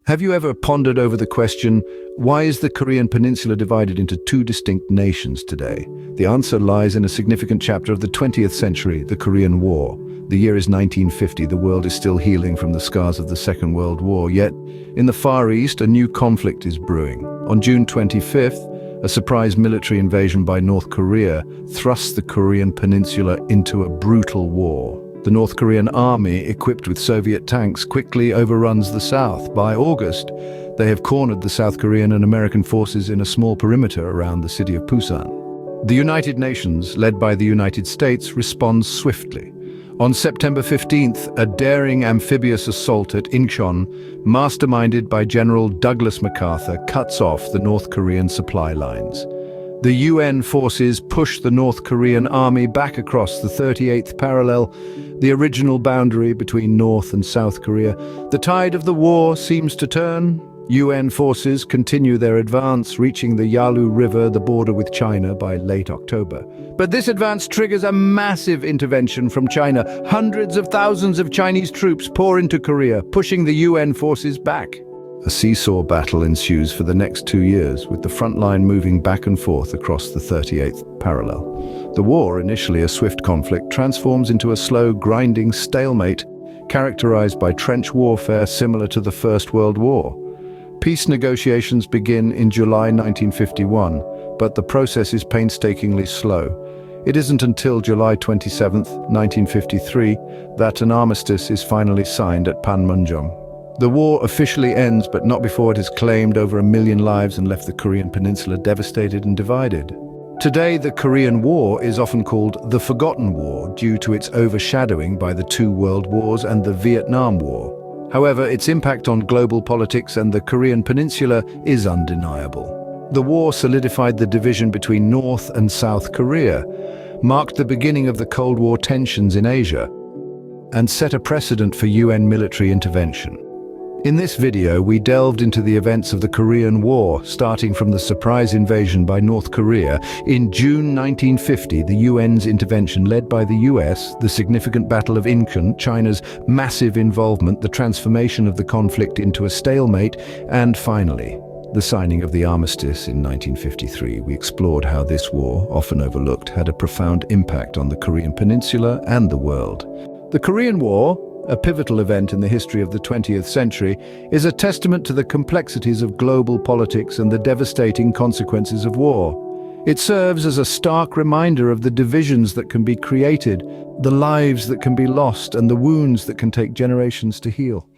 Have you ever pondered over the question, why is the Korean peninsula divided into two distinct nations today? The answer lies in a significant chapter of the 20th century, the Korean War. The year is 1950, the world is still healing from the scars of the Second World War, yet in the Far East a new conflict is brewing. On June 25th, a surprise military invasion by North Korea thrust the Korean peninsula into a brutal war. The North Korean army, equipped with Soviet tanks, quickly overruns the south. By August, they have cornered the South Korean and American forces in a small perimeter around the city of Busan. The United Nations, led by the United States, responds swiftly. On September 15th, a daring amphibious assault at Incheon, masterminded by General Douglas MacArthur, cuts off the North Korean supply lines. The UN forces push the North Korean army back across the 38th parallel, the original boundary between North and South Korea. The tide of the war seems to turn. UN forces continue their advance, reaching the Yalu River, the border with China, by late October. But this advance triggers a massive intervention from China. Hundreds of thousands of Chinese troops pour into Korea, pushing the UN forces back. A seesaw battle ensues for the next 2 years, with the front line moving back and forth across the 38th parallel. The war, initially a swift conflict, transforms into a slow, grinding stalemate, characterized by trench warfare similar to the First World War. Peace negotiations begin in July 1951, but the process is painstakingly slow. It isn't until July 27, 1953, that an armistice is finally signed at Panmunjom. The war officially ends, but not before it has claimed over 1 million lives and left the Korean peninsula devastated and divided. Today, the Korean War is often called the Forgotten War due to its overshadowing by the two world wars and the Vietnam War. However, its impact on global politics and the Korean peninsula is undeniable. The war solidified the division between North and South Korea, marked the beginning of the Cold War tensions in Asia, and set a precedent for UN military intervention. In this video, we delved into the events of the Korean War, starting from the surprise invasion by North Korea. In June 1950, the UN's intervention led by the US, the significant Battle of Incheon, China's massive involvement, the transformation of the conflict into a stalemate, and finally, the signing of the armistice in 1953. We explored how this war, often overlooked, had a profound impact on the Korean peninsula and the world. The Korean War, a pivotal event in the history of the 20th century, is a testament to the complexities of global politics and the devastating consequences of war. It serves as a stark reminder of the divisions that can be created, the lives that can be lost, and the wounds that can take generations to heal.